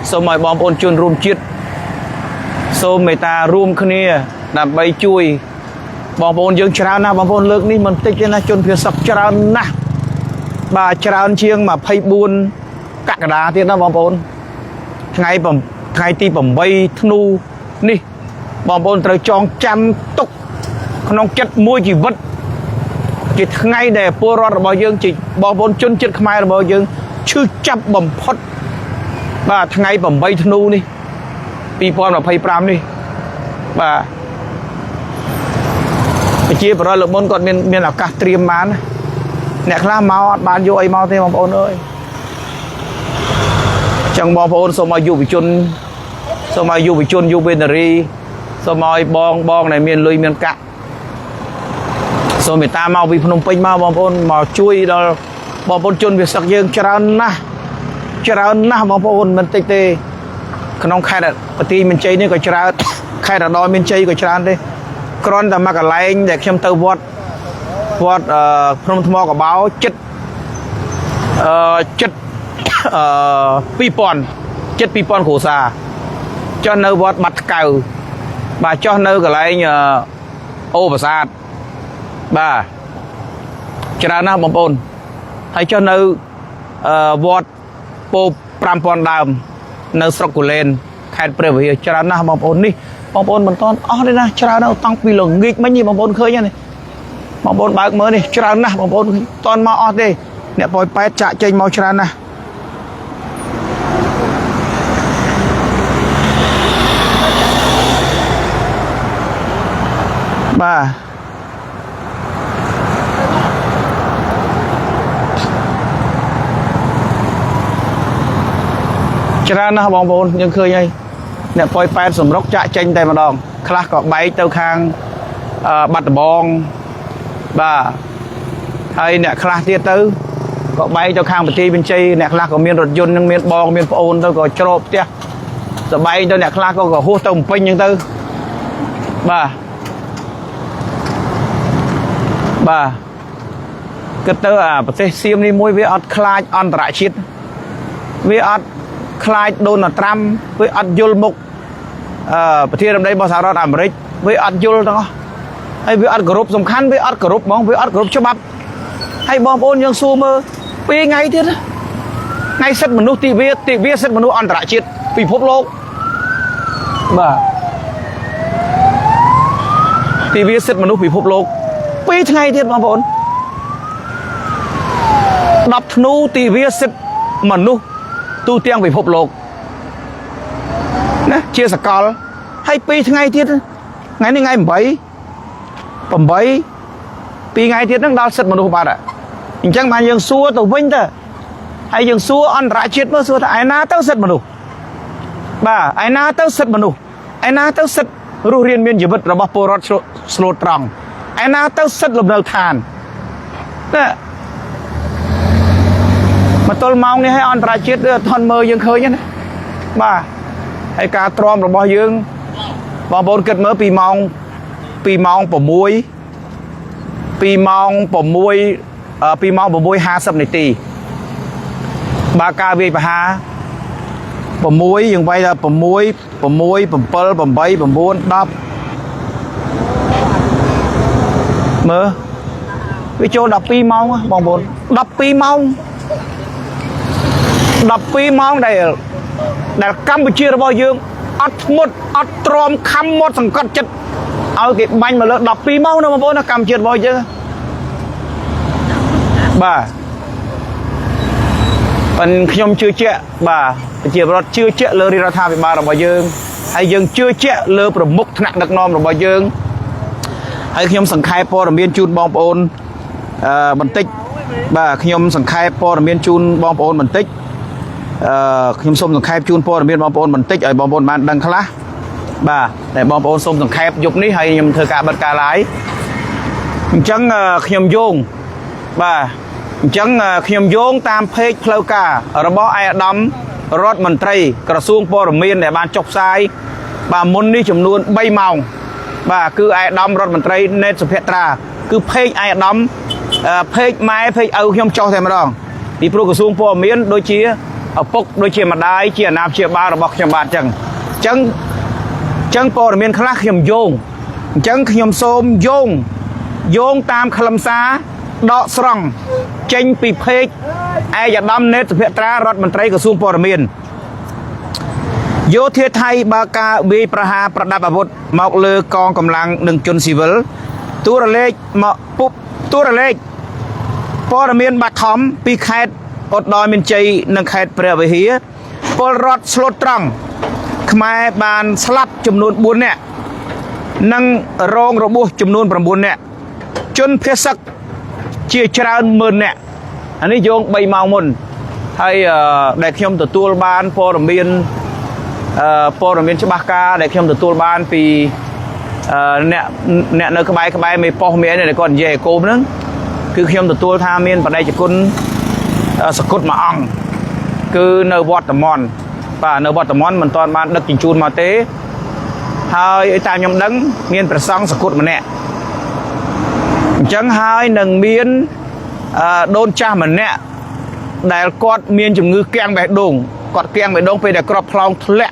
សូមឲ្យបងប្អូនជនរួមជាតិសូមមេត្តារួមគ្នាដើម្បីជួយបងប្អូនយើងច្រើនណាស់បងប្អូនលើកនេះមិនតិចទេណាជនភៀសសុខច្រើនណាស់បាទច្រើនជាង24កក្កដាទៀតណាបងប្អូនថ្ងៃទី8ធ្នូនេះបងប្អូនត្រូវចងចាំទុកក្នុងចិត្តមួយជីវិតជាថ្ងៃដែលពលរដ្ឋរបស់យើងជាបងប្អូនជនជាតិខ្មែររបស់យើងឈឺចាប់បំផុតបាទថ្ងៃ8ធ្នូនេះ2025នេះបាទប្រជាពលរដ្ឋលោកមុនគាត់មានឱកាសត្រៀមបានអ្នកខ្លះមកអត់បានយកអីមកទេបងប្អូនអើយចឹងបងប្អូនសូមឲ្យយុវជនយុវនារីសូមឲ្យបងដែលមានលុយមានកាក់សូមមេត្តាមកពីភ្នំពេញមកបងប្អូនមកជួយដល់បងប្អូនជនវាសឹកយើងច្រើនណាស់បងប្អូនមិនតិចទេក្នុងខេត្តបន្ទាយមានជ័យនេះក៏ច្រើនខេត្តរតនមានជ័យក៏ច្រើនទេគ្រាន់តែមកកន្លែងដែលខ្ញុំទៅវត្តភ្នំថ្មកបោចិត្ត2000គ្រួសារចុះនៅវត្តបាត់ថ្កៅបាទចុះនៅកន្លែងអូប្រាសាទបាទច្រើនណាស់បងប្អូនហើយចុះនៅវត្តពោ5000ដើមនៅស្រុកគូលែនខេត្តព្រះវិហារច្រើនណាស់បងប្អូននេះបងប្អូនមិនតន់អស់ទេណាច្រើនណាស់តាំងពីល្ងាចមិញនេះបងប្អូនឃើញទេបងប្អូនបើកមើលនេះច្រើនណាស់បងប្អូនតន់មកអស់ទេអ្នកប៉ោយប៉ែតចាក់ចេញមកច្រើនណាស់បាទច្រើនណាស់បងប្អូនយើងឃើញហើយអ្នកប៉ោយប៉ែតសម្រុកចាក់ចេញតែម្ដងខ្លះក៏បែកទៅខាងបាត់ដំបងបាទហើយអ្នកខ្លះទៀតទៅក៏បែកទៅខាងបន្ទាយមានជ័យអ្នកខ្លះក៏មានរថយន្តនឹងមានបងមានប្អូនទៅក៏ច្រកផ្ទះសបែងទៅអ្នកខ្លះក៏ហួសទៅបំពេញអញ្ចឹងទៅបាទគិតទៅប្រទេសសៀមនេះមួយវាអត់ខ្លាចអន្តរជាតិវាអត់ខ្លាចដូណាល់ត្រាំវាអត់យល់មុខប្រធានាធិបតីរបស់សហរដ្ឋអាមេរិកវាអត់យល់ទាំងអស់ហើយវាអត់គោរពសំខាន់វាអត់គោរពហ្មងវាអត់គោរពច្បាប់ហើយបងប្អូនយើងសួរមើល2ថ្ងៃទៀតថ្ងៃសិទ្ធិមនុស្សទិវាសិទ្ធិមនុស្សអន្តរជាតិពិភពលោកបាទទិវាសិទ្ធិមនុស្សពិភពលោក2ថ្ងៃទៀតបងប្អូន10ធ្នូទិវាសិទ្ធិមនុស្សទូទាំងពិភពលោកណាជាសកលហើយ2ថ្ងៃទៀតថ្ងៃនេះថ្ងៃ8 2ថ្ងៃទៀតហ្នឹងដល់សិទ្ធិមនុស្សបាត់អញ្ចឹងបានយើងសួរទៅវិញទៅហើយយើងសួរអន្តរជាតិមើលសួរថាឯណាទៅសិទ្ធិមនុស្សបាទឯណាទៅសិទ្ធិមនុស្សឯណាទៅសិទ្ធិរស់រានមានជីវិតរបស់ពលរដ្ឋស្លូតត្រង់ឯណាទៅសិទ្ធិលំនៅឋានណាមកទល់ម៉ោងនេះឲ្យអន្តរជាតិអត់ធន់មើលយើងឃើញណាបាទហើយការទ្រាំរបស់យើងបងប្អូនគិតមើលពីម៉ោង6 6:50 នាទីបើការវាយប្រហារ6យើងវាយដល់6 7 8 9 10មើលវាចូល12ម៉ោងបងប្អូន12ម៉ោងដែលកម្ពុជារបស់យើងអត់ធ្មត់អត់ទ្រាំខំមាត់សង្កត់ចិត្តឲ្យគេបាញ់មកលើ12ម៉ោងណាបងប្អូនណាកម្ពុជារបស់យើងបាទប៉ុន្តែខ្ញុំជឿជាក់បាទប្រជាពលរដ្ឋជឿជាក់លើរដ្ឋាភិបាលរបស់យើងហើយយើងជឿជាក់លើប្រមុខថ្នាក់ដឹកនាំរបស់យើងហើយខ្ញុំសង្ខេបព័ត៌មានជូនបងប្អូនបន្តិចបាទខ្ញុំសង្ខេបព័ត៌មានជូនបងប្អូនបន្តិចខ្ញុំសូមសង្ខេបជូនព័ត៌មានបងប្អូនបន្តិចឲ្យបងប្អូនបានដឹងខ្លះបាទតែបងប្អូនសូមសង្ខេបយប់នេះហើយខ្ញុំធ្វើការបិទការ live អញ្ចឹងខ្ញុំយោងបាទអញ្ចឹងខ្ញុំយោងតាមเพจផ្លូវការរបស់ឯកឧត្តមរដ្ឋមន្ត្រីក្រសួងព័ត៌មានដែលបានចុះផ្សាយបាទមុននេះចំនួន3ម៉ោងបាទគឺឯកឧត្តមរដ្ឋមន្ត្រីណេតសុភត្រាគឺเพจឯកឧត្តមเพจម៉ែเพจឪខ្ញុំចុះតែម្ដងពីព្រោះក្រសួងព័ត៌មានដូចជា ở bốc đôi chia mặt đai chia nam chia ba là bọc chia bạt chẳng bò miền khác nhầm dông chẳng nhầm xôm dông tam khlam xa đọ sòng tranh bị phê ai giờ đâm nét việt tra rót mình trai của xung bò miền vô thiết thay ba ca bị praha pradap avut mọc lơ con cầm lăng đừng chôn civil tu ra lệ mọc pup tu ra lệ bò miền bạc thắm bị khaiอดดอยมินใจนังเขตเปรียบเฮียปลรถสลดตรังขมายบานสลับจำนวนบุญเนี่ยนังรองระบุจำนวนประบุญเนี่ยจนเพศักเชี่ยชราเมินเนี่ยอันนี้โยงใบเมามุนให้ได้ขยมตัวบานพอรมีนฉบับกาได้ขยมตัวบานปีเนี่ยเนื้อขบายไม่พอเมียเนี่ยก่อนเย่โกมนึงคือขยมตัวทามีนปัจจัยจุกุลสกุลมาอังคือเนวอตมอนป่าเนวอตมอนมันตอนบ้านดักจิงจูนมาเต้หายตามยำดังเมียนประซังสกุลมันเนี่ยจังหายหนึ่งเมียนโดนจ้ามันเนี่ยได้กอดเมียนจุงงือแกงใบดงกอดแกงใบดงไปแต่กรอบพลองทะเล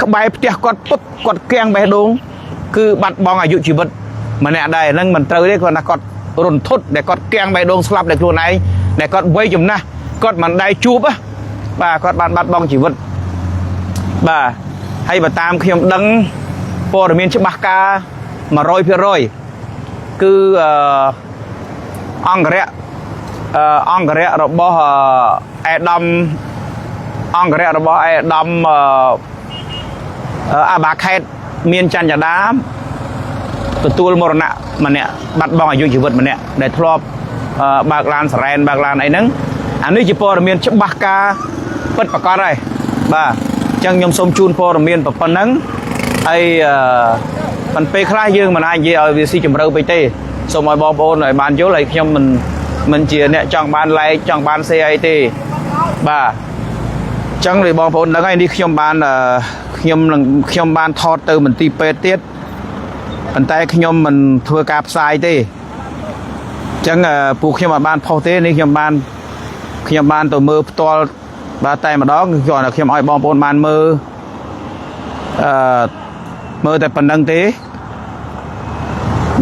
ขบายเตี้ยกอดปุ๊บกอดแกงใบดงคือบัดบองอายุชีวิตมันเนี่ยได้นั่งมันเตยได้ก่อนนะกอดรุนทุดแต่กอดแกงใบดงสลับแต่ตัวไหนแต่กอดไว้จุ่มนะก็มันได้จูบอ่ะบ่าก็บัดบองชีวิตบ่าให้มาตามเขียมดังปอร์เมียนฉบับกามาร้อยเพื่อร้อยคืออังกฤษเราบอกไอ้ดำอังกฤษเราบอกไอ้ดำอาบาเขตเมียนจันยาดามตัวมรณะมันเนี่ยบัดบองอายุชีวิตมันเนี่ยได้ทรอบบากลานสแรนบากลานไอ้นั้นอันนี้จะพอร์เมียนฉบับกาเปิดประกอบอะไรบ่าจังยมสมจูนพอร์เมียนปนนั้นไอ้มันไปคล้ายยื่นมันไอ้ยี่เอาวิซีจุ่มเราไปเตะสมัยบอลโอนหน่อยบานเยอะเลยขยมมันเจียเนี่ยจังบานไล่จังบานเซไอเตะบ่าจังเลยบอลโอนแล้วไอ้นี่ขยมบานทอดเติมมันตีเปเตียดมันแต่ขยมมันทัวร์กาบทรายเตะจังปลูกขยมบานพอเตะนี่ขยมบานตัวมือตัวบาแต่มาดอกก่อนขยมอ้อยบอลโอนบานมือแต่ปันดังเตะ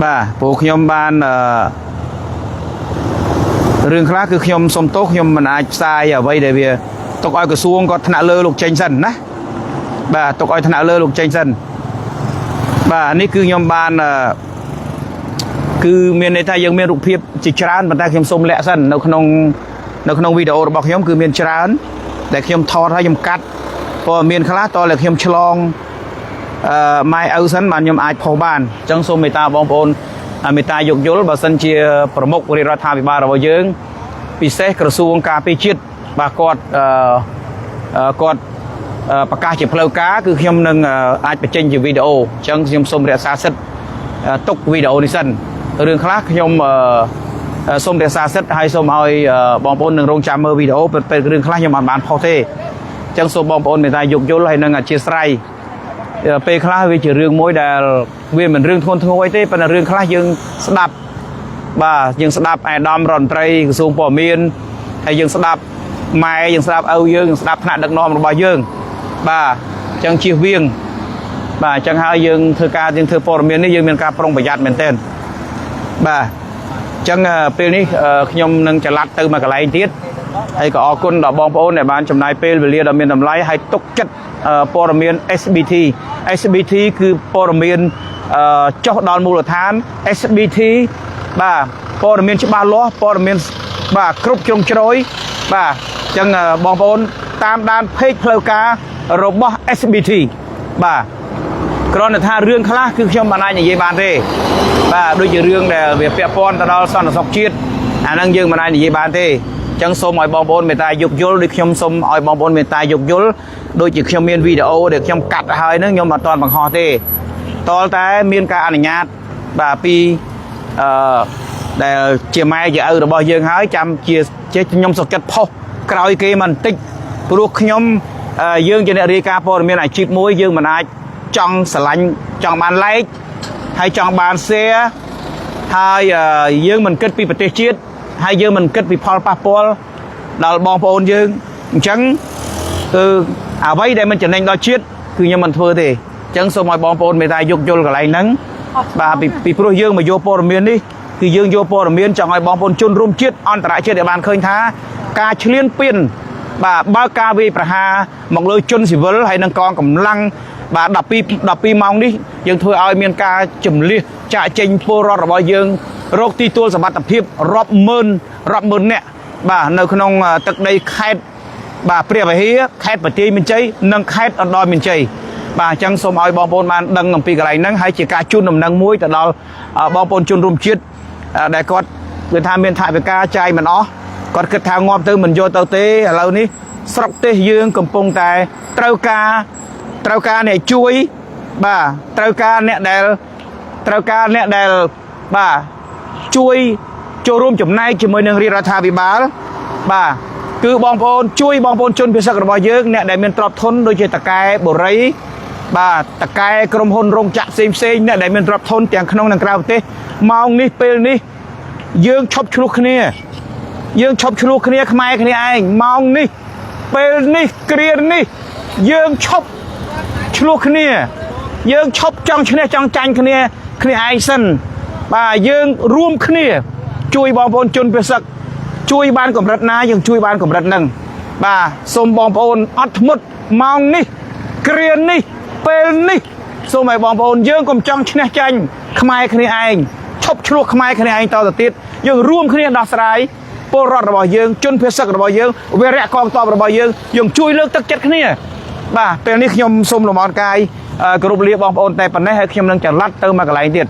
บ่าปลูกขยมบานเรื่องคลาคือขยมสมโต๊ะขยมมันอาจทรายไว้เดี๋ยวตกอ้อยกระซวงก็ถนัดเลือลูกเจนสันนะบ่าตกอ้อยถนัดเลือลูกเจนสันบ่านี่คือขยมบานคือเมียนในไทยยังเมียนลูกเพียบจิจารณ์บรรดาขยมสมแหละสันในขนมวิดีโอบอกขยมคือเมียนจารณ์แต่ขยมทอดให้ขยมกัดพอเมียนคลาต่อเลยขยมฉลองไม่เอาสันมันยมอาจพอบ้านจังสมเมตาบองปนเมตายกยลบสันเชียประมุขบริรัฐาภิบาลเราเยิงพิเศษกระทรวงการพิจิตบากอดประกาศเฉพาะกาคือขยมหนึ่งอาจไปเจนอยู่วิดีโอจังขยมสมเด็จสาสิทธิ์ตกวิดีโอนิสันเรื่องคลาขยมสมเด็จสาสิทธิ์ให้สมเอาบองปนหนึ่งโรงจามเมอร์วิดีโอเป็นเรื่องคลาขยมบ้านพอเทจังสมบองปนเมตายกยลให้หนึ่งเชียร์ไซไปคลาวิจเรื่องมวยดาเวียนเหมือนเรื่องทนทงไว้ที่เป็นเรื่องคลายังสดับบ่ายังสดับไอ้ดอมรอนไตรกระทรวงป่อเมียนไอ้ยังสดับไม้ยังสดับเอาเยิงสดับขนาดดักนอมระบายเยิงบ่าจังเชียเวียงบ่าจังหาเยิงเธอการยังเธอป่อเมียนนี่ยังเป็นการปรองประหยัดเหมือนเต้นบ่าจังปีนี้ขยมนึงจะลัดตื่นมากระไรทิศไอ้ก็ออกคนดอกบองโอนในบ้านจำนายเปลเรียดอเมียนทำไรให้ตกจัดปรเมียน SBT คือปรเมียนเจ้าดอนมูลฐาน SBT บ่าปรเมียนชิบาล้อปรเมียนบ่าครุบจงโจยบ่าจังบองโอนตามด้านเพจเพลการบอ SBT บ่ากรณีท่าเรื่องคลาคือช่วงบานายอย่างเยบานเร่บ่าโดยเรื่องแต่เวียเปียปอนตลอดสอนสอบชีดอันนั้นยังบานายอย่างเยบานเร่จังสมอ้อยบองบนเมตายกยลโดยขยมสมอ้อยบองบนเมตายกยลโดยจิขยมเมียนวิดีโอเด็กขยมกัดหายนึกยมมาตอนบางฮอเต้ตอนแต่เมียนการอนุญาตบ่าปีแต่เชี่ยไม้จะระบายยังหายจำเชี่ยยมสกัดพกกลายเกมันติดปลุกขยมยังจะเนรีกาพอเมียนไอชิปมวยยังมันไอจังสลันจังบานไลท์ให้จังบานเสียให้ยังมันเกิดปีปฏิจิตให้ยังมันเกิดปีพอลปาปอลดาวบองปอนยังจัง គឺអ្វីដែលមិនចំណេញដល់ជាតិគឺខ្ញុំមិនធ្វើទេអញ្ចឹងសូមឲ្យបងប្អូនមេត្តាយោគយល់កន្លែងហ្នឹងបាទពីព្រោះយើងមកយកព័ត៌មាននេះគឺយើងយកព័ត៌មានចង់ឲ្យបងប្អូនជនរួមជាតិអន្តរជាតិឲ្យបានឃើញថាការឈ្លានពានបាទបើការវាយប្រហារមកលើជនស៊ីវិលហើយនឹងកងកម្លាំងបាទ12ម៉ោងនេះយើងធ្វើឲ្យមានការជំលះចាក់ចេញពលរដ្ឋរបស់យើងរកទីទួលសមត្ថភាពរាប់ម៉ឺននាក់បាទនៅក្នុងទឹកដីខេត្តបាទព្រះវិហារខេត្តបន្ទាយមានជ័យនិងខេត្តឧត្តរមានជ័យបាទអញ្ចឹងសូមឲ្យបងប្អូនបានដឹងអំពីកន្លែងហ្នឹងហើយជាការជូនដំណឹងមួយទៅដល់បងប្អូនជនរួមជាតិដែលគាត់គឺថាមានថវិកាចាយមិនអស់គាត់គិតថាងាប់ទៅមិនយកទៅទេឥឡូវនេះស្រុកទេសយើងកំពុងតែត្រូវការអ្នកជួយបាទត្រូវការអ្នកដែលបាទជួយចូលរួមចំណែកជាមួយនឹងរាជរដ្ឋាភិបាលបាទគឺបងប្អូនជួយបងប្អូនជនពិសេសរបស់យើងអ្នកដែលមានទ្រព្យធនដូចជាតកែបុរីបាទតកែក្រុមហ៊ុនរោងចក្រផ្សេងអ្នកដែលមានទ្រព្យធនទាំងក្នុងនិងក្រៅប្រទេសម៉ោងនេះពេលនេះយើងឈប់ឆ្លោះគ្នាខ្មែរគ្នាឯងម៉ោងនេះពេលនេះគ្រានេះយើងឈប់ឆ្លោះគ្នាយើងឈប់ចង់ឈ្នះចង់ចាញ់គ្នាឯងសិនបាទយើងរួមគ្នាជួយបងប្អូនជនពិសេសជួយបានកម្រិតណាយើងជួយបានកម្រិតហ្នឹងបាទសូមបងប្អូនអត់ធ្មត់ម៉ោងនេះគ្រានេះពេលនេះសូមឲ្យបងប្អូនយើងកុំចង់ឈ្នះចាញ់ខ្មែរគ្នាឯងឈប់ឆ្លោះខ្មែរគ្នាឯងតទៅទៀតយើងរួមគ្នាដោះស្រាយពលរដ្ឋរបស់យើងជនភេសករបស់យើងវីរៈកងទ័ពរបស់យើងជួយលើកទឹកចិត្តគ្នាបាទពេលនេះខ្ញុំសូមលំអរកាយគោរពលាបងប្អូនតែប៉ុណ្ណេះហើយខ្ញុំនឹងចល័តទៅមកកន្លែងទៀត